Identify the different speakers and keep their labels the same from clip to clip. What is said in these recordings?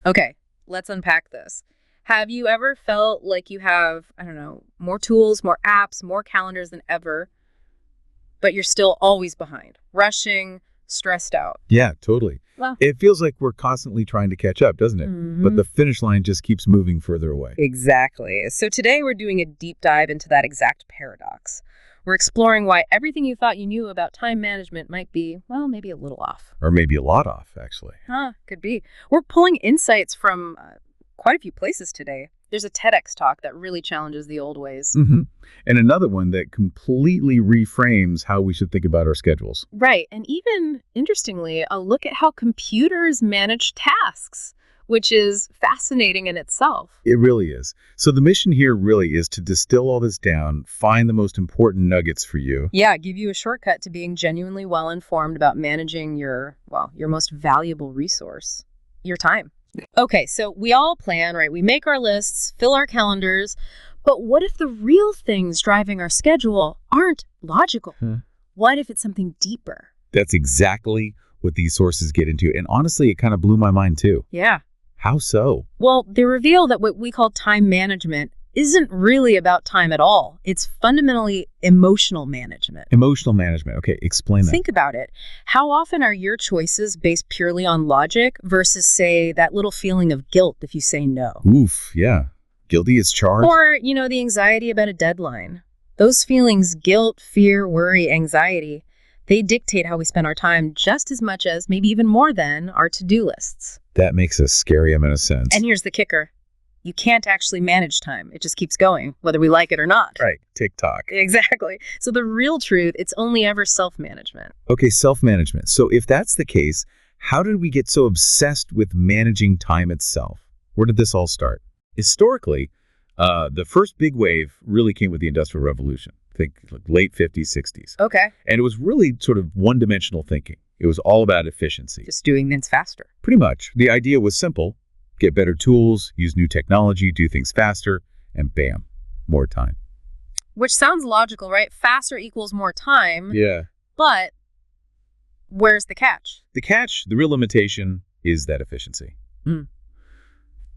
Speaker 1: Okay, let's unpack this. Have you ever felt like you have, I don't know, more tools, more apps, more calendars than ever, but you're still always behind, rushing, stressed out?
Speaker 2: Yeah, totally.
Speaker 1: Well,
Speaker 2: It feels like we're constantly trying to catch up, doesn't it? But the finish line just keeps moving further away.
Speaker 1: exactly. So today we're doing a deep dive into that exact paradox. We're exploring why everything you thought you knew about time management might be, well, maybe a little off.
Speaker 2: Or maybe a lot off, actually.
Speaker 1: Could be. We're pulling insights from quite a few places today. There's a TEDx talk that really challenges the old ways.
Speaker 2: And another one that completely reframes how we should think about our schedules.
Speaker 1: Right. And even, interestingly, a look at how computers manage tasks, which is fascinating in itself.
Speaker 2: It really is. So the mission here really is to distill all this down, find the most important nuggets for you.
Speaker 1: Yeah, give you a shortcut to being genuinely well-informed about managing your most valuable resource, your time. Okay, so we all plan, right? We make our lists, fill our calendars, but what if the real things driving our schedule aren't logical? What if it's something deeper?
Speaker 2: That's exactly what these sources get into. And honestly, it kind of blew my mind too.
Speaker 1: Yeah.
Speaker 2: How so?
Speaker 1: Well, they reveal that what we call time management isn't really about time at all. It's fundamentally emotional management.
Speaker 2: Emotional management. Okay, explain that.
Speaker 1: Think about it. How often are your choices based purely on logic versus, say, that little feeling of guilt if you say no?
Speaker 2: Oof, yeah. Guilty as charged.
Speaker 1: Or, the anxiety about a deadline. Those feelings, guilt, fear, worry, anxiety, they dictate how we spend our time just as much as, maybe even more than, our to-do lists.
Speaker 2: That makes a scary amount of sense.
Speaker 1: And here's the kicker. You can't actually manage time. It just keeps going, whether we like it or not.
Speaker 2: Right, TikTok.
Speaker 1: Exactly. So the real truth, it's only ever self-management.
Speaker 2: Okay, self-management. So if that's the case, how did we get so obsessed with managing time itself? Where did this all start? Historically, the first big wave really came with the Industrial Revolution. Think like late 50s, 60s.
Speaker 1: Okay.
Speaker 2: And it was really sort of one-dimensional thinking. It was all about efficiency.
Speaker 1: Just doing things faster.
Speaker 2: Pretty much. The idea was simple. Get better tools, use new technology, do things faster, and bam, more time.
Speaker 1: Which sounds logical, right? Faster equals more time.
Speaker 2: Yeah.
Speaker 1: But where's the catch?
Speaker 2: The catch, the real limitation, is that efficiency.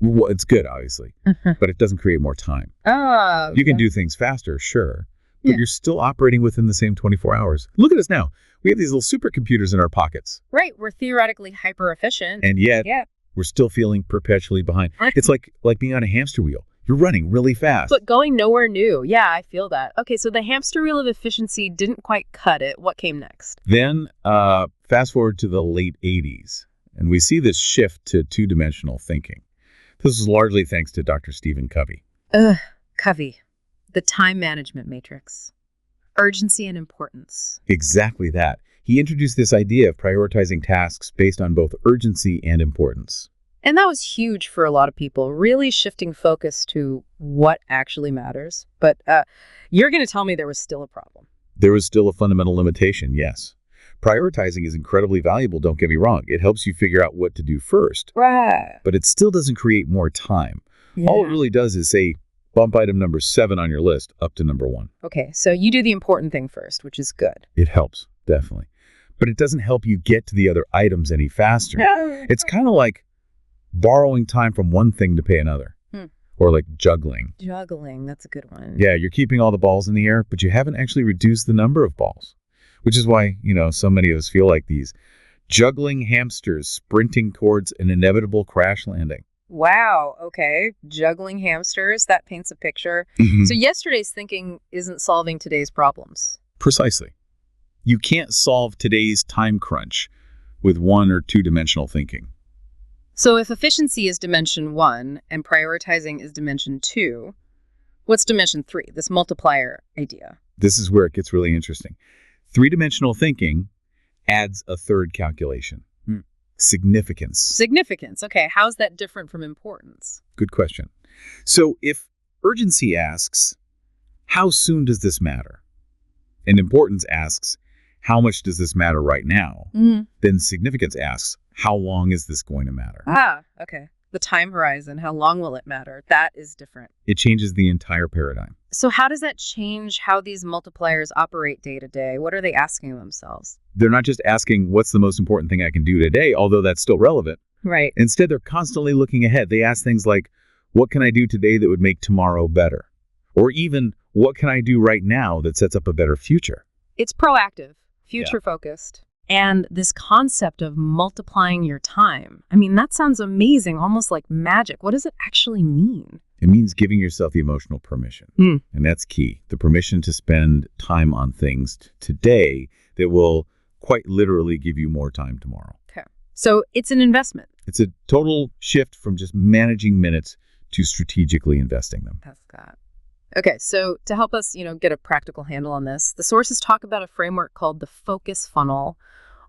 Speaker 2: Well, it's good, obviously, but it doesn't create more time.
Speaker 1: Oh.
Speaker 2: You can do things faster, sure, but
Speaker 1: Yeah.
Speaker 2: you're still operating within the same 24 hours. Look at us now. We have these little supercomputers in our pockets.
Speaker 1: Right. We're theoretically hyper-efficient.
Speaker 2: And yet,
Speaker 1: Yeah.
Speaker 2: we're still feeling perpetually behind. It's like being on a hamster wheel. You're running really fast.
Speaker 1: But going nowhere new. Yeah, I feel that. Okay, so the hamster wheel of efficiency didn't quite cut it. What came next?
Speaker 2: Then, fast forward to the late 80s, and we see this shift to two-dimensional thinking. This is largely thanks to Dr. Stephen Covey.
Speaker 1: Covey. The time management matrix. Urgency and importance.
Speaker 2: Exactly that. He introduced this idea of prioritizing tasks based on both urgency and importance.
Speaker 1: And that was huge for a lot of people, really shifting focus to what actually matters. But you're going to tell me there was still a problem.
Speaker 2: There was still a fundamental limitation, yes. Prioritizing is incredibly valuable, don't get me wrong. It helps you figure out what to do first.
Speaker 1: Right.
Speaker 2: But it still doesn't create more time.
Speaker 1: Yeah.
Speaker 2: All it really does is say, bump item number 7 on your list up to number 1.
Speaker 1: Okay, so you do the important thing first, which is good.
Speaker 2: It helps, definitely. But it doesn't help you get to the other items any faster. It's kind of like borrowing time from one thing to pay another. Or like juggling.
Speaker 1: Juggling, that's a good one.
Speaker 2: Yeah, you're keeping all the balls in the air, but you haven't actually reduced the number of balls. Which is why, so many of us feel like these juggling hamsters sprinting towards an inevitable crash landing.
Speaker 1: Wow, okay. Juggling hamsters, that paints a picture. So yesterday's thinking isn't solving today's problems.
Speaker 2: Precisely. You can't solve today's time crunch with one or two-dimensional thinking.
Speaker 1: So if efficiency is dimension 1 and prioritizing is dimension 2, what's dimension 3, this multiplier idea?
Speaker 2: This is where it gets really interesting. Three-dimensional thinking adds a third calculation. Significance.
Speaker 1: Significance. Okay, how's that different from importance?
Speaker 2: Good question. So if urgency asks, how soon does this matter? And importance asks, how much does this matter right now? Then significance asks, how long is this going to matter?
Speaker 1: Okay. The time horizon, how long will it matter? That is different.
Speaker 2: It changes the entire paradigm.
Speaker 1: So how does that change how these multipliers operate day to day? What are they asking themselves?
Speaker 2: They're not just asking what's the most important thing I can do today, although that's still relevant.
Speaker 1: Right.
Speaker 2: Instead, they're constantly looking ahead. They ask things like, what can I do today that would make tomorrow better? Or even, what can I do right now that sets up a better future?
Speaker 1: It's proactive, future-focused. And this concept of multiplying your time, I mean, that sounds amazing, almost like magic. What does it actually mean?
Speaker 2: It means giving yourself the emotional permission. And that's key. The permission to spend time on things today that will quite literally give you more time tomorrow.
Speaker 1: Okay. So it's an investment.
Speaker 2: It's a total shift from just managing minutes to strategically investing them.
Speaker 1: That's that. Okay, so to help us, get a practical handle on this, the sources talk about a framework called the focus funnel.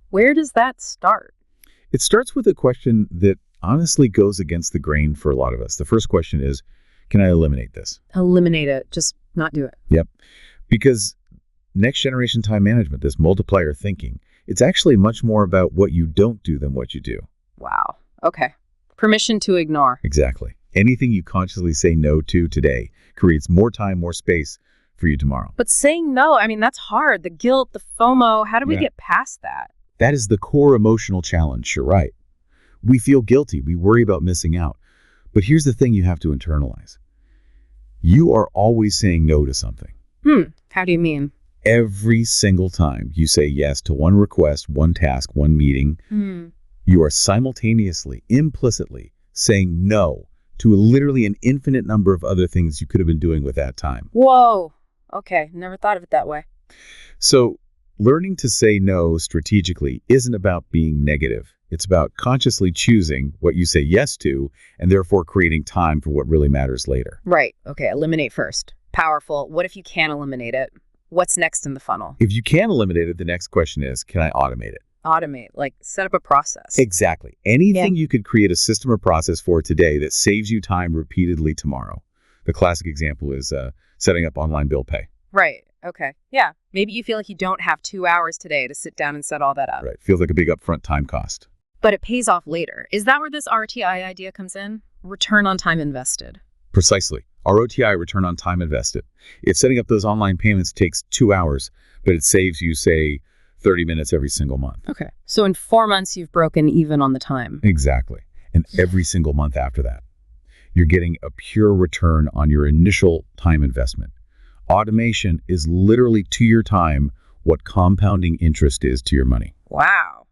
Speaker 1: Where does that start?
Speaker 2: It starts with a question that honestly goes against the grain for a lot of us. The first question is, can I eliminate this?
Speaker 1: Eliminate it, just not do it.
Speaker 2: Yep. Because next generation time management, this multiplier thinking, it's actually much more about what you don't do than what you do.
Speaker 1: Wow. Okay. Permission to ignore.
Speaker 2: Exactly. Anything you consciously say no to today creates more time, more space for you tomorrow.
Speaker 1: But saying no, I mean, that's hard. The guilt, the FOMO, how do we get past that?
Speaker 2: That is the core emotional challenge. You're right. We feel guilty. We worry about missing out. But here's the thing you have to internalize. You are always saying no to something.
Speaker 1: How do you mean?
Speaker 2: Every single time you say yes to one request, one task, one meeting, you are simultaneously, implicitly saying no to literally an infinite number of other things you could have been doing with that time.
Speaker 1: Whoa. Okay. Never thought of it that way.
Speaker 2: So learning to say no strategically isn't about being negative. It's about consciously choosing what you say yes to and therefore creating time for what really matters later.
Speaker 1: Right. Okay. Eliminate first. Powerful. What if you can't eliminate it? What's next in the funnel?
Speaker 2: If you can eliminate it, the next question is, can I automate it?
Speaker 1: Automate, like set up a process.
Speaker 2: Exactly. Anything you could create a system or process for today that saves you time repeatedly tomorrow. The classic example is setting up online bill pay.
Speaker 1: Right. Okay. Yeah. Maybe you feel like you don't have 2 hours today to sit down and set all that up.
Speaker 2: Right. Feels like a big upfront time cost.
Speaker 1: But it pays off later. Is that where this RTI idea comes in? Return on time invested.
Speaker 2: Precisely. ROTI, return on time invested. If setting up those online payments takes 2 hours, but it saves you, say, 30 minutes every single month.
Speaker 1: Okay. So in 4 months, you've broken even on the time.
Speaker 2: Exactly. And every single month after that, you're getting a pure return on your initial time investment. Automation is literally to your time what compounding interest is to your money.
Speaker 1: Wow.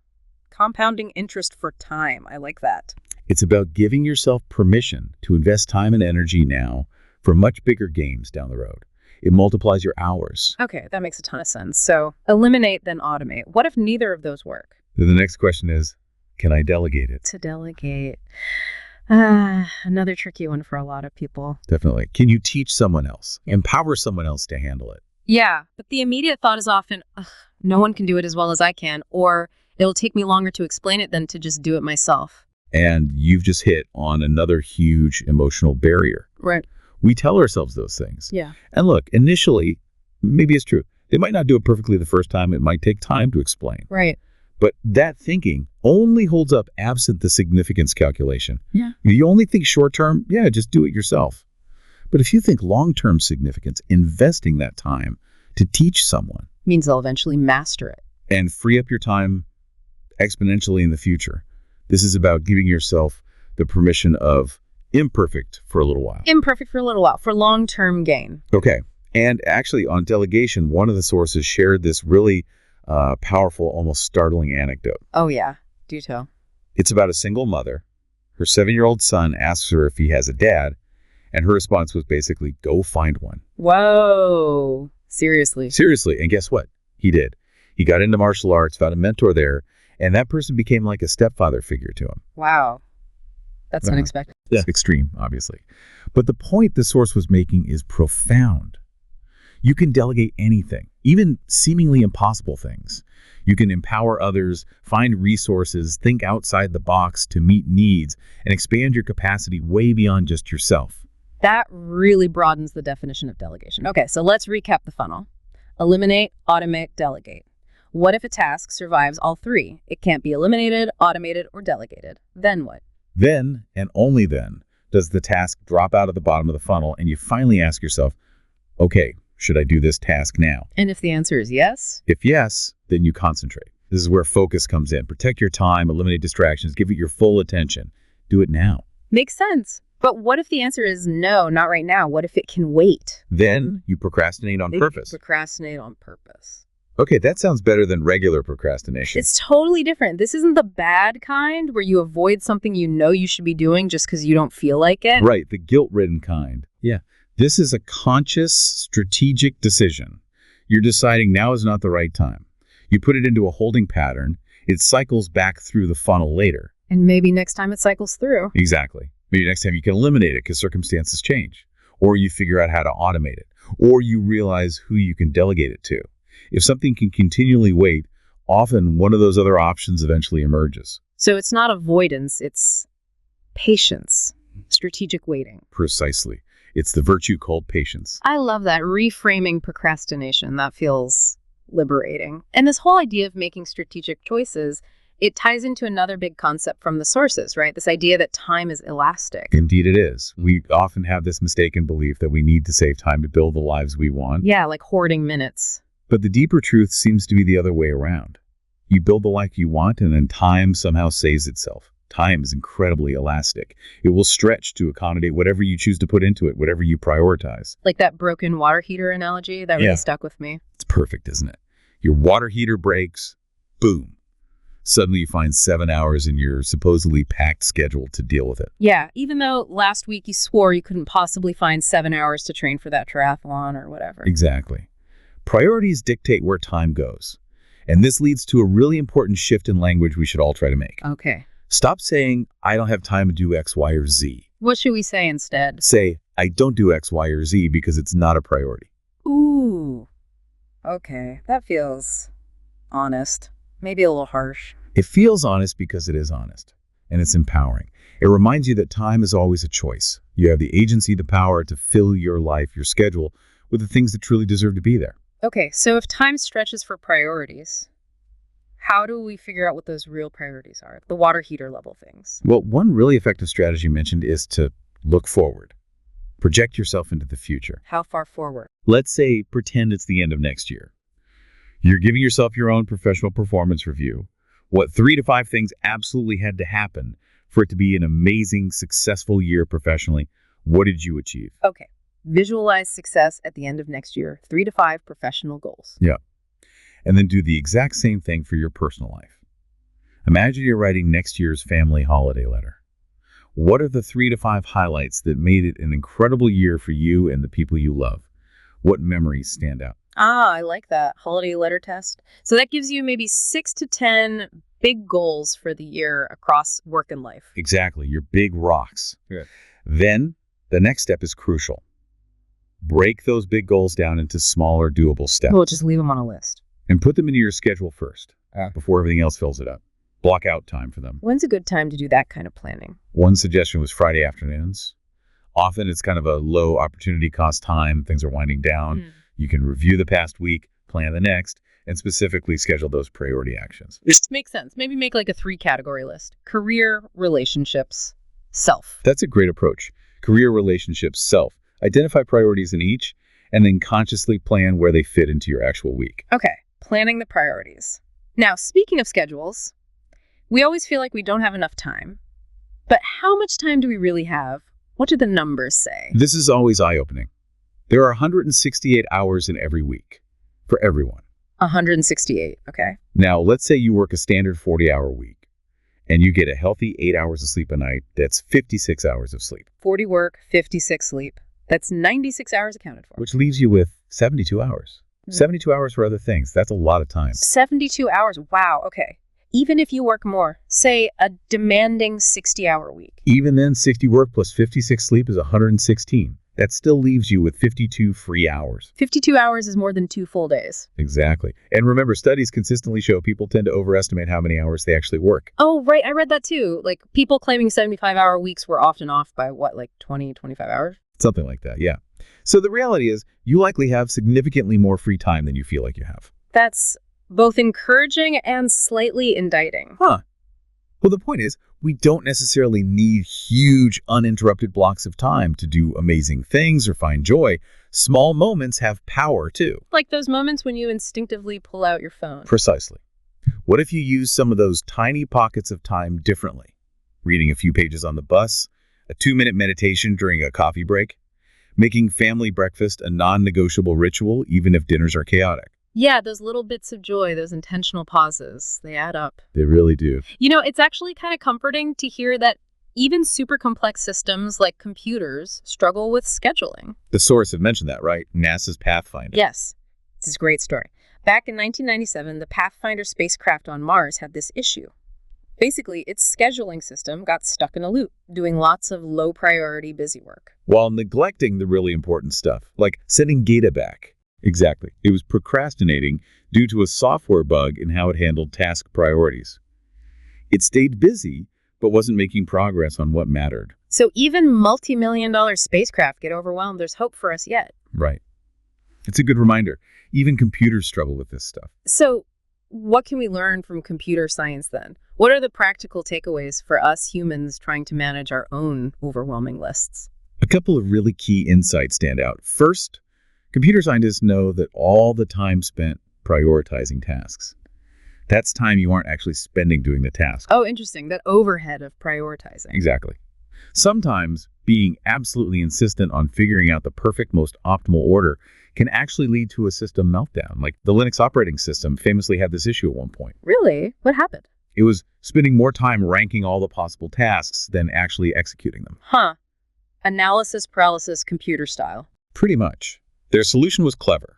Speaker 1: Compounding interest for time. I like that.
Speaker 2: It's about giving yourself permission to invest time and energy now for much bigger gains down the road. It multiplies your hours.
Speaker 1: Okay, that makes a ton of sense. So eliminate, then automate. What if neither of those work?
Speaker 2: Then the next question is, can I delegate it?
Speaker 1: To delegate. Another tricky one for a lot of people.
Speaker 2: Definitely. Can you teach someone else? Empower someone else to handle it?
Speaker 1: Yeah, but the immediate thought is often, no one can do it as well as I can, or it'll take me longer to explain it than to just do it myself.
Speaker 2: And you've just hit on another huge emotional barrier.
Speaker 1: Right.
Speaker 2: We tell ourselves those things.
Speaker 1: Yeah.
Speaker 2: And look, initially, maybe it's true. They might not do it perfectly the first time. It might take time to explain.
Speaker 1: Right.
Speaker 2: But that thinking only holds up absent the significance calculation.
Speaker 1: Yeah.
Speaker 2: You only think short term, just do it yourself. But if you think long-term significance, investing that time to teach someone
Speaker 1: means they'll eventually master it.
Speaker 2: And free up your time exponentially in the future. This is about giving yourself the permission of imperfect for a little while.
Speaker 1: Imperfect for a little while, for long-term gain.
Speaker 2: Okay. And actually on delegation, one of the sources shared this really powerful, almost startling anecdote.
Speaker 1: Oh, yeah. Do tell.
Speaker 2: It's about a single mother. Her 7-year-old son asks her if he has a dad, and her response was basically, go find one.
Speaker 1: Whoa. Seriously.
Speaker 2: Seriously. And guess what? He did. He got into martial arts, found a mentor there, and that person became like a stepfather figure to him.
Speaker 1: Wow. That's unexpected.
Speaker 2: Yeah. Extreme, obviously. But the point the source was making is profound. You can delegate anything, even seemingly impossible things. You can empower others, find resources, think outside the box to meet needs, and expand your capacity way beyond just yourself.
Speaker 1: That really broadens the definition of delegation. Okay, so let's recap the funnel. Eliminate, automate, delegate. What if a task survives all three? It can't be eliminated, automated, or delegated. Then what?
Speaker 2: Then, and only then, does the task drop out of the bottom of the funnel and you finally ask yourself, okay, should I do this task now?
Speaker 1: And if the answer is yes?
Speaker 2: If yes, then you concentrate. This is where focus comes in. Protect your time, eliminate distractions, give it your full attention. Do it now.
Speaker 1: Makes sense. But what if the answer is no, not right now? What if it can wait?
Speaker 2: Then you procrastinate on purpose.
Speaker 1: Procrastinate on purpose.
Speaker 2: Okay, that sounds better than regular procrastination.
Speaker 1: It's totally different. This isn't the bad kind where you avoid something you know you should be doing just because you don't feel like it.
Speaker 2: Right, the guilt-ridden kind. Yeah. This is a conscious, strategic decision. You're deciding now is not the right time. You put it into a holding pattern. It cycles back through the funnel later.
Speaker 1: And maybe next time it cycles through.
Speaker 2: Exactly. Maybe next time you can eliminate it because circumstances change. Or you figure out how to automate it. Or you realize who you can delegate it to. If something can continually wait, often one of those other options eventually emerges.
Speaker 1: So it's not avoidance, it's patience, strategic waiting.
Speaker 2: Precisely. It's the virtue called patience.
Speaker 1: I love that. Reframing procrastination. That feels liberating. And this whole idea of making strategic choices, it ties into another big concept from the sources, right? This idea that time is elastic.
Speaker 2: Indeed it is. We often have this mistaken belief that we need to save time to build the lives we want.
Speaker 1: Yeah, like hoarding minutes.
Speaker 2: But the deeper truth seems to be the other way around. You build the life you want, and then time somehow saves itself. Time is incredibly elastic. It will stretch to accommodate whatever you choose to put into it, whatever you prioritize.
Speaker 1: Like that broken water heater analogy, that really stuck with me.
Speaker 2: It's perfect, isn't it? Your water heater breaks, boom. Suddenly you find 7 hours in your supposedly packed schedule to deal with it.
Speaker 1: Yeah, even though last week you swore you couldn't possibly find 7 hours to train for that triathlon or whatever.
Speaker 2: Exactly. Priorities dictate where time goes. And this leads to a really important shift in language we should all try to make.
Speaker 1: Okay.
Speaker 2: Stop saying, I don't have time to do X, Y, or Z.
Speaker 1: What should we say instead?
Speaker 2: Say, I don't do X, Y, or Z because it's not a priority.
Speaker 1: Ooh. Okay, that feels honest. Maybe a little harsh.
Speaker 2: It feels honest because it is honest. And it's empowering. It reminds you that time is always a choice. You have the agency, the power to fill your life, your schedule, with the things that truly deserve to be there.
Speaker 1: Okay, so if time stretches for priorities, how do we figure out what those real priorities are? The water heater level things.
Speaker 2: Well, one really effective strategy mentioned is to look forward. Project yourself into the future.
Speaker 1: How far forward?
Speaker 2: Let's say, pretend it's the end of next year. You're giving yourself your own professional performance review. What 3 to 5 things absolutely had to happen for it to be an amazing, successful year professionally? What did you achieve?
Speaker 1: Okay. Visualize success at the end of next year. 3 to 5 professional goals.
Speaker 2: Yeah. And then do the exact same thing for your personal life. Imagine you're writing next year's family holiday letter. What are the 3 to 5 highlights that made it an incredible year for you and the people you love? What memories stand out?
Speaker 1: Ah, I like that. Holiday letter test. So that gives you maybe 6 to 10 big goals for the year across work and life.
Speaker 2: Exactly. Your big rocks.
Speaker 3: Yeah.
Speaker 2: Then the next step is crucial. Break those big goals down into smaller, doable steps.
Speaker 1: We'll just leave them on a list.
Speaker 2: And put them into your schedule first,
Speaker 3: Ah.
Speaker 2: before everything else fills it up. Block out time for them.
Speaker 1: When's a good time to do that kind of planning?
Speaker 2: One suggestion was Friday afternoons. Often it's kind of a low opportunity cost time. Things are winding down. You can review the past week, plan the next, and specifically schedule those priority actions.
Speaker 1: Makes sense. Maybe make like a 3-category list. Career, relationships, self.
Speaker 2: That's a great approach. Career, relationships, self. Identify priorities in each, and then consciously plan where they fit into your actual week.
Speaker 1: Okay, planning the priorities. Now, speaking of schedules, we always feel like we don't have enough time. But how much time do we really have? What do the numbers say?
Speaker 2: This is always eye-opening. There are 168 hours in every week for everyone.
Speaker 1: 168, okay.
Speaker 2: Now, let's say you work a standard 40-hour week, and you get a healthy 8 hours of sleep a night. That's 56 hours of sleep.
Speaker 1: 40 work, 56 sleep. That's 96 hours accounted for.
Speaker 2: Which leaves you with 72 hours. 72 hours for other things. That's a lot of time.
Speaker 1: 72 hours. Wow, okay. Even if you work more, say a demanding 60-hour week.
Speaker 2: Even then, 60 work plus 56 sleep is 116. That still leaves you with 52 free hours.
Speaker 1: 52 hours is more than 2 full days.
Speaker 2: Exactly. And remember, studies consistently show people tend to overestimate how many hours they actually work.
Speaker 1: Oh, right. I read that too. Like people claiming 75-hour weeks were often off by what, like 20, 25 hours?
Speaker 2: Something like that, yeah. So the reality is, you likely have significantly more free time than you feel like you have.
Speaker 1: That's both encouraging and slightly indicting.
Speaker 2: Huh. Well, the point is, we don't necessarily need huge, uninterrupted blocks of time to do amazing things or find joy. Small moments have power, too.
Speaker 1: Like those moments when you instinctively pull out your phone.
Speaker 2: Precisely. What if you use some of those tiny pockets of time differently? Reading a few pages on the bus, a 2-minute meditation during a coffee break, making family breakfast a non-negotiable ritual even if dinners are chaotic.
Speaker 1: Yeah, those little bits of joy, those intentional pauses, they add up.
Speaker 2: They really do.
Speaker 1: You know, it's actually kind of comforting to hear that even super complex systems like computers struggle with scheduling.
Speaker 2: The source have mentioned that, right? NASA's Pathfinder.
Speaker 1: Yes, this is a great story. Back in 1997, the Pathfinder spacecraft on Mars had this issue. Basically, its scheduling system got stuck in a loop, doing lots of low-priority busy work.
Speaker 2: While neglecting the really important stuff, like sending data back. Exactly. It was procrastinating due to a software bug in how it handled task priorities. It stayed busy, but wasn't making progress on what mattered.
Speaker 1: So even multi-million-dollar spacecraft get overwhelmed. There's hope for us yet.
Speaker 2: Right. It's a good reminder. Even computers struggle with this stuff.
Speaker 1: So what can we learn from computer science then? What are the practical takeaways for us humans trying to manage our own overwhelming lists?
Speaker 2: A couple of really key insights stand out. First, computer scientists know that all the time spent prioritizing tasks. That's time you aren't actually spending doing the task.
Speaker 1: Oh, interesting. That overhead of prioritizing.
Speaker 2: Exactly. Sometimes being absolutely insistent on figuring out the perfect, most optimal order can actually lead to a system meltdown. Like the Linux operating system famously had this issue at one point.
Speaker 1: Really? What happened?
Speaker 2: It was spending more time ranking all the possible tasks than actually executing them.
Speaker 1: Huh. Analysis paralysis computer style.
Speaker 2: Pretty much. Their solution was clever.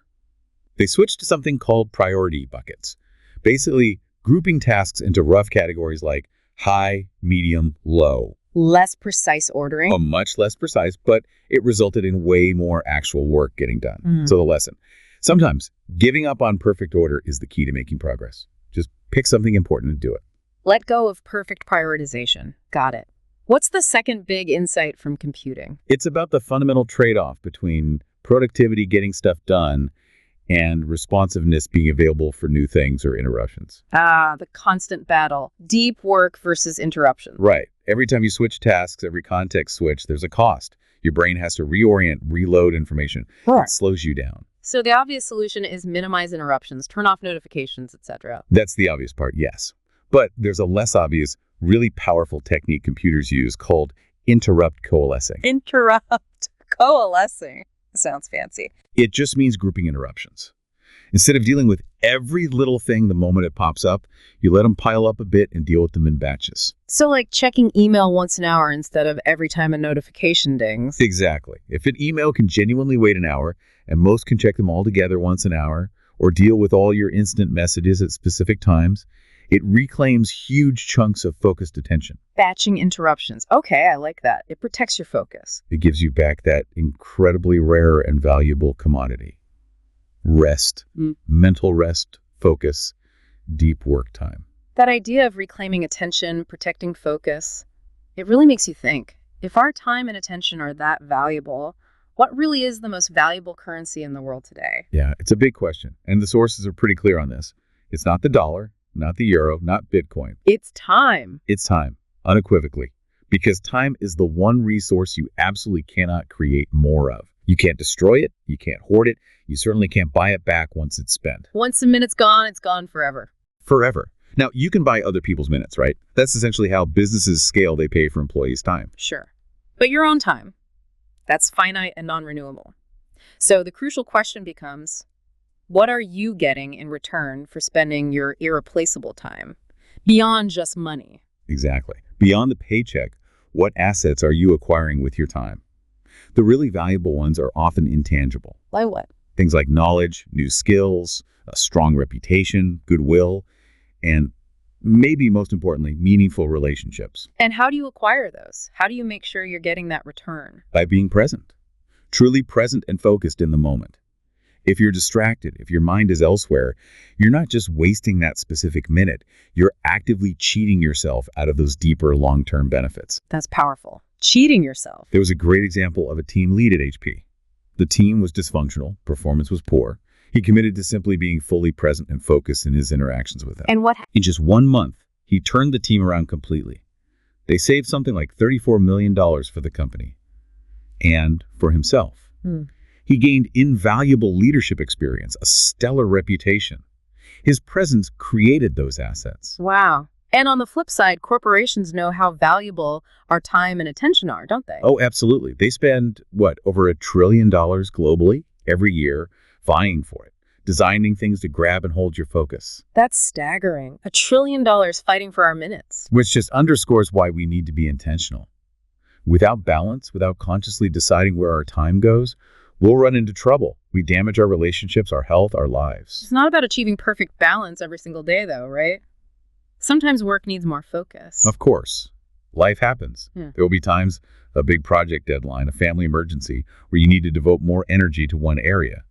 Speaker 2: They switched to something called priority buckets, basically grouping tasks into rough categories like high, medium, low.
Speaker 1: Less precise ordering.
Speaker 2: Much less precise, but it resulted in way more actual work getting done. So the lesson. Sometimes giving up on perfect order is the key to making progress. Just pick something important and do it.
Speaker 1: Let go of perfect prioritization. Got it. What's the second big insight from computing?
Speaker 2: It's about the fundamental trade-off between productivity, getting stuff done, and responsiveness being available for new things or interruptions.
Speaker 1: Ah, the constant battle. Deep work versus interruption.
Speaker 2: Right. Every time you switch tasks, every context switch, there's a cost. Your brain has to reorient, reload information.
Speaker 1: Right.
Speaker 2: It slows you down.
Speaker 1: So the obvious solution is minimize interruptions, turn off notifications, etc.
Speaker 2: That's the obvious part, yes. But there's a less obvious, really powerful technique computers use called interrupt coalescing.
Speaker 1: Interrupt coalescing. Sounds fancy.
Speaker 2: It just means grouping interruptions. Instead of dealing with every little thing the moment it pops up, you let them pile up a bit and deal with them in batches.
Speaker 1: So like checking email once an hour instead of every time a notification dings.
Speaker 2: Exactly. If an email can genuinely wait an hour, and most can check them all together once an hour, or deal with all your instant messages at specific times, it reclaims huge chunks of focused attention.
Speaker 1: Batching interruptions. Okay, I like that. It protects your focus.
Speaker 2: It gives you back that incredibly rare and valuable commodity. Rest, mental rest, focus, deep work time.
Speaker 1: That idea of reclaiming attention, protecting focus, it really makes you think. If our time and attention are that valuable, what really is the most valuable currency in the world today?
Speaker 2: Yeah, it's a big question, and the sources are pretty clear on this. It's not the dollar, not the euro, not Bitcoin.
Speaker 1: It's time.
Speaker 2: It's time, unequivocally, because time is the one resource you absolutely cannot create more of. You can't destroy it, you can't hoard it, you certainly can't buy it back once it's spent.
Speaker 1: Once a minute's gone, it's gone forever.
Speaker 2: Forever. Now, you can buy other people's minutes, right? That's essentially how businesses scale. They pay for employees' time.
Speaker 1: Sure. But your own time, that's finite and non-renewable. So the crucial question becomes, what are you getting in return for spending your irreplaceable time? Beyond just money.
Speaker 2: Exactly. Beyond the paycheck, what assets are you acquiring with your time? The really valuable ones are often intangible.
Speaker 1: Like what?
Speaker 2: Things like knowledge, new skills, a strong reputation, goodwill, and maybe most importantly, meaningful relationships.
Speaker 1: And how do you acquire those? How do you make sure you're getting that return?
Speaker 2: By being present. Truly present and focused in the moment. If you're distracted, if your mind is elsewhere, you're not just wasting that specific minute. You're actively cheating yourself out of those deeper long-term benefits.
Speaker 1: That's powerful. Cheating yourself.
Speaker 2: There was a great example of a team lead at HP. The team was dysfunctional, performance was poor. He committed to simply being fully present and focused in his interactions with them.
Speaker 1: And what?
Speaker 2: In just 1 month, he turned the team around completely. They saved something like $34 million for the company and for himself. He gained invaluable leadership experience, a stellar reputation. His presence created those assets.
Speaker 1: Wow. And on the flip side, corporations know how valuable our time and attention are, don't they?
Speaker 2: Oh, absolutely. They spend, over $1 trillion globally every year vying for it, designing things to grab and hold your focus.
Speaker 1: That's staggering. $1 trillion fighting for our minutes.
Speaker 2: Which just underscores why we need to be intentional. Without balance, without consciously deciding where our time goes, we'll run into trouble. We damage our relationships, our health, our lives.
Speaker 1: It's not about achieving perfect balance every single day, though, right? Sometimes work needs more focus.
Speaker 2: Of course. Life happens.
Speaker 1: Yeah.
Speaker 2: There will be times, a big project deadline, a family emergency, where you need to devote more energy to one area.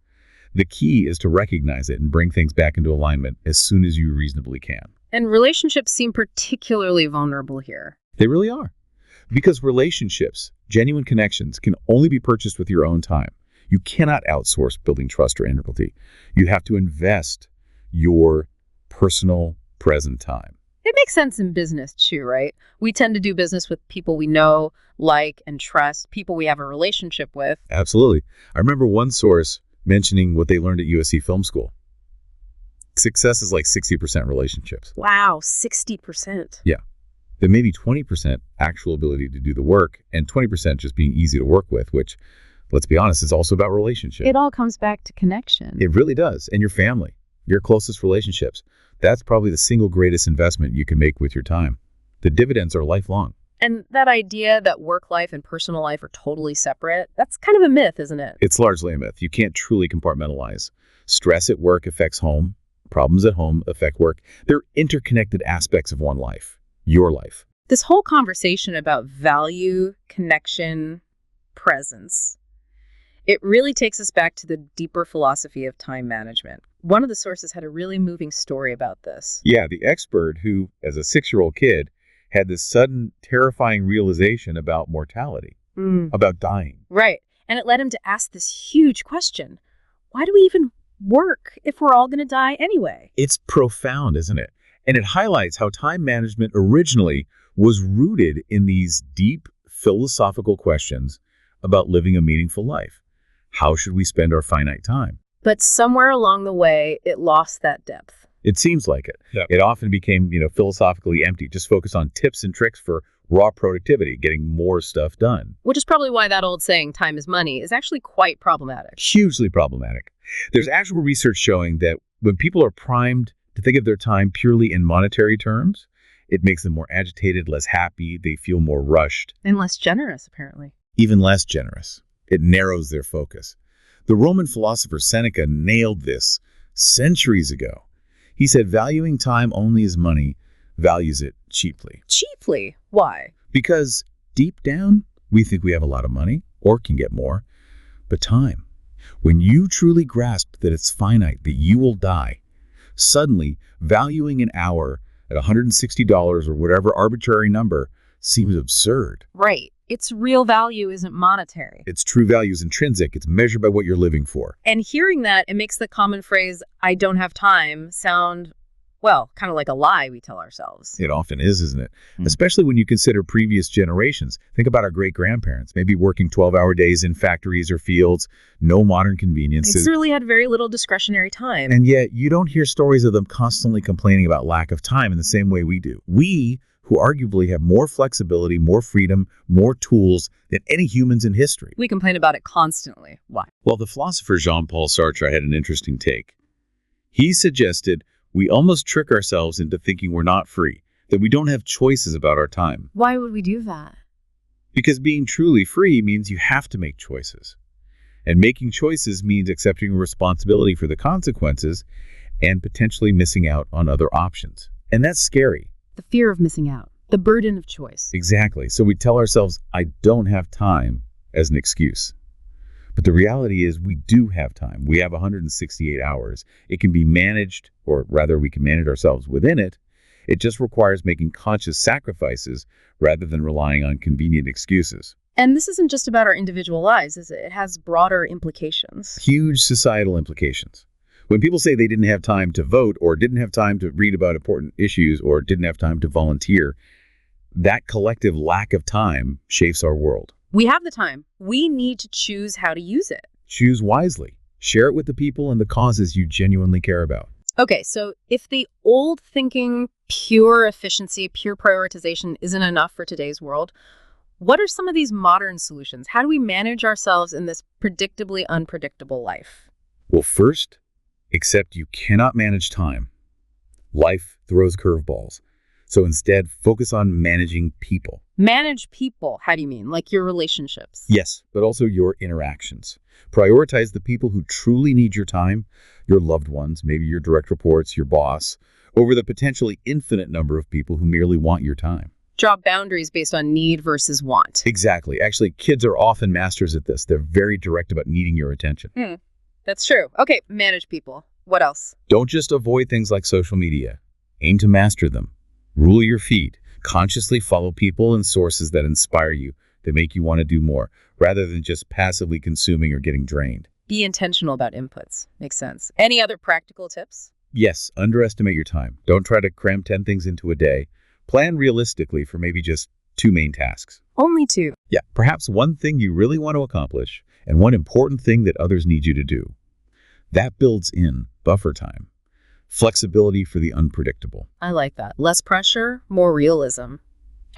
Speaker 2: The key is to recognize it and bring things back into alignment as soon as you reasonably can.
Speaker 1: And relationships seem particularly vulnerable here.
Speaker 2: They really are. Because relationships, genuine connections, can only be purchased with your own time. You cannot outsource building trust or intimacy. You have to invest your personal present time.
Speaker 1: It makes sense in business too, right? We tend to do business with people we know, like, and trust, people we have a relationship with.
Speaker 2: Absolutely. I remember one source mentioning what they learned at USC Film School. Success is like 60% relationships.
Speaker 1: Wow, 60%.
Speaker 2: Yeah. Then maybe 20% actual ability to do the work and 20% just being easy to work with, which, let's be honest, is also about relationship.
Speaker 1: It all comes back to connection.
Speaker 2: It really does. And your family, your closest relationships. That's probably the single greatest investment you can make with your time. The dividends are lifelong.
Speaker 1: And that idea that work life and personal life are totally separate, that's kind of a myth, isn't it?
Speaker 2: It's largely a myth. You can't truly compartmentalize. Stress at work affects home. Problems at home affect work. They're interconnected aspects of one life, your life.
Speaker 1: This whole conversation about value, connection, presence, it really takes us back to the deeper philosophy of time management. One of the sources had a really moving story about this.
Speaker 2: Yeah, the expert who, as a 6-year-old kid, had this sudden, terrifying realization about mortality, about dying.
Speaker 1: Right. And it led him to ask this huge question. Why do we even work if we're all going to die anyway?
Speaker 2: It's profound, isn't it? And it highlights how time management originally was rooted in these deep philosophical questions about living a meaningful life. How should we spend our finite time?
Speaker 1: But somewhere along the way, it lost that depth.
Speaker 2: It seems like it.
Speaker 3: Yeah.
Speaker 2: It often became, philosophically empty, just focused on tips and tricks for raw productivity, getting more stuff done.
Speaker 1: Which is probably why that old saying, time is money, is actually quite problematic.
Speaker 2: Hugely problematic. There's actual research showing that when people are primed to think of their time purely in monetary terms, it makes them more agitated, less happy, they feel more rushed.
Speaker 1: And less generous, apparently.
Speaker 2: Even less generous. It narrows their focus. The Roman philosopher Seneca nailed this centuries ago. He said, valuing time only as money values it cheaply.
Speaker 1: Cheaply? Why?
Speaker 2: Because deep down, we think we have a lot of money or can get more. But time, when you truly grasp that it's finite, that you will die, suddenly valuing an hour at $160 or whatever arbitrary number seems absurd.
Speaker 1: Right. Its real value isn't monetary.
Speaker 2: Its true value is intrinsic. It's measured by what you're living for.
Speaker 1: And hearing that, it makes the common phrase, I don't have time, sound, well, kind of like a lie we tell ourselves.
Speaker 2: It often is, isn't it? Especially when you consider previous generations. Think about our great-grandparents, maybe working 12-hour days in factories or fields, no modern conveniences.
Speaker 1: They really had very little discretionary time.
Speaker 2: And yet, you don't hear stories of them constantly complaining about lack of time in the same way we do. We, who arguably have more flexibility, more freedom, more tools than any humans in history.
Speaker 1: We complain about it constantly. Why?
Speaker 2: Well, the philosopher Jean-Paul Sartre had an interesting take. He suggested we almost trick ourselves into thinking we're not free, that we don't have choices about our time.
Speaker 1: Why would we do that?
Speaker 2: Because being truly free means you have to make choices. And making choices means accepting responsibility for the consequences and potentially missing out on other options. And that's scary.
Speaker 1: The fear of missing out. The burden of choice.
Speaker 2: Exactly. So we tell ourselves, I don't have time as an excuse. But the reality is we do have time. We have 168 hours. It can be managed, or rather we can manage ourselves within it. It just requires making conscious sacrifices rather than relying on convenient excuses.
Speaker 1: And this isn't just about our individual lives, is it? It has broader implications.
Speaker 2: Huge societal implications. When people say they didn't have time to vote or didn't have time to read about important issues or didn't have time to volunteer, that collective lack of time shapes our world.
Speaker 1: We have the time. We need to choose how to use it.
Speaker 2: Choose wisely. Share it with the people and the causes you genuinely care about.
Speaker 1: Okay, so if the old thinking, pure efficiency, pure prioritization isn't enough for today's world, what are some of these modern solutions? How do we manage ourselves in this predictably unpredictable life?
Speaker 2: Well, first, accept you cannot manage time. Life throws curveballs. So instead, focus on managing people.
Speaker 1: Manage people, how do you mean? Like your relationships?
Speaker 2: Yes, but also your interactions. Prioritize the people who truly need your time, your loved ones, maybe your direct reports, your boss, over the potentially infinite number of people who merely want your time.
Speaker 1: Draw boundaries based on need versus want.
Speaker 2: Exactly. Actually, kids are often masters at this. They're very direct about needing your attention.
Speaker 1: That's true. Okay, manage people. What else?
Speaker 2: Don't just avoid things like social media. Aim to master them. Rule your feed. Consciously follow people and sources that inspire you, that make you want to do more, rather than just passively consuming or getting drained.
Speaker 1: Be intentional about inputs. Makes sense. Any other practical tips?
Speaker 2: Yes, underestimate your time. Don't try to cram 10 things into a day. Plan realistically for maybe just 2 main tasks.
Speaker 1: Only 2.
Speaker 2: Yeah, perhaps one thing you really want to accomplish and one important thing that others need you to do. That builds in buffer time. Flexibility for the unpredictable.
Speaker 1: I like that. Less pressure, more realism.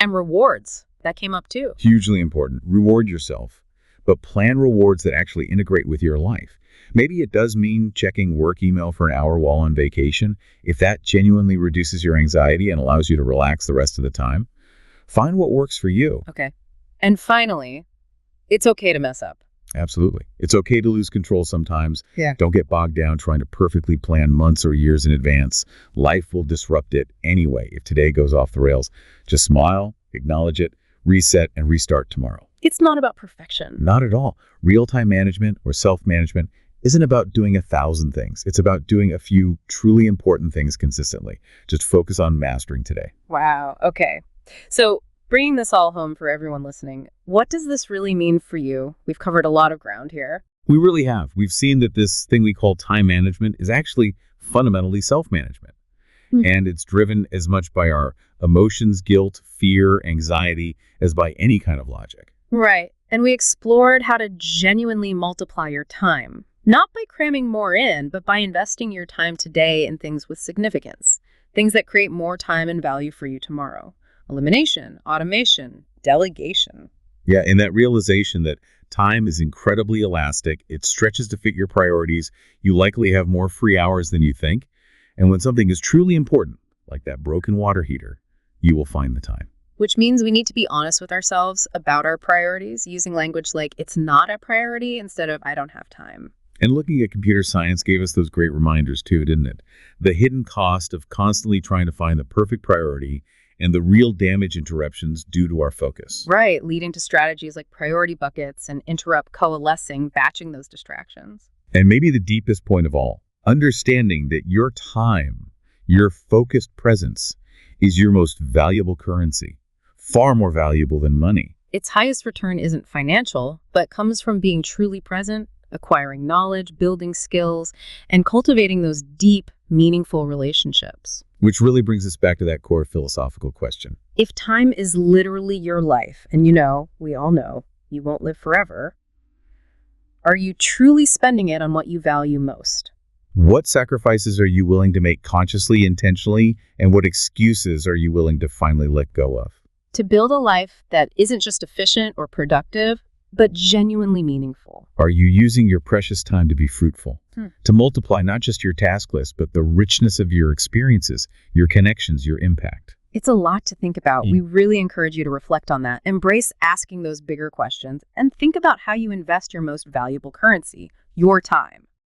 Speaker 1: And rewards. That came up too.
Speaker 2: Hugely important. Reward yourself, but plan rewards that actually integrate with your life. Maybe it does mean checking work email for an hour while on vacation, if that genuinely reduces your anxiety and allows you to relax the rest of the time. Find what works for you.
Speaker 1: Okay. And finally, it's okay to mess up.
Speaker 2: Absolutely. It's okay to lose control sometimes.
Speaker 1: Yeah.
Speaker 2: Don't get bogged down trying to perfectly plan months or years in advance. Life will disrupt it anyway if today goes off the rails. Just smile, acknowledge it, reset, and restart tomorrow.
Speaker 1: It's not about perfection.
Speaker 2: Not at all. Real-time management or self-management isn't about doing 1,000 things. It's about doing a few truly important things consistently. Just focus on mastering today.
Speaker 1: Wow. Okay. So bringing this all home for everyone listening, what does this really mean for you? We've covered a lot of ground here.
Speaker 2: We really have. We've seen that this thing we call time management is actually fundamentally self-management. And it's driven as much by our emotions, guilt, fear, anxiety, as by any kind of logic.
Speaker 1: Right. And we explored how to genuinely multiply your time. Not by cramming more in, but by investing your time today in things with significance. Things that create more time and value for you tomorrow. Elimination, automation, delegation.
Speaker 2: Yeah, and that realization that time is incredibly elastic, it stretches to fit your priorities, you likely have more free hours than you think, and when something is truly important, like that broken water heater, you will find the time.
Speaker 1: Which means we need to be honest with ourselves about our priorities, using language like, it's not a priority, instead of, I don't have time.
Speaker 2: And looking at computer science gave us those great reminders too, didn't it? The hidden cost of constantly trying to find the perfect priority and the real damage interruptions due to our focus.
Speaker 1: Right, leading to strategies like priority buckets and interrupt coalescing, batching those distractions.
Speaker 2: And maybe the deepest point of all, understanding that your time, your focused presence, is your most valuable currency, far more valuable than money.
Speaker 1: Its highest return isn't financial, but comes from being truly present, acquiring knowledge, building skills, and cultivating those deep, meaningful relationships.
Speaker 2: Which really brings us back to that core philosophical question.
Speaker 1: If time is literally your life, and we all know, you won't live forever, are you truly spending it on what you value most?
Speaker 2: What sacrifices are you willing to make consciously, intentionally, and what excuses are you willing to finally let go of?
Speaker 1: To build a life that isn't just efficient or productive, but genuinely meaningful.
Speaker 2: Are you using your precious time to be fruitful? To multiply not just your task list, but the richness of your experiences, your connections, your impact?
Speaker 1: It's a lot to think about. We really encourage you to reflect on that. Embrace asking those bigger questions and think about how you invest your most valuable currency, your time.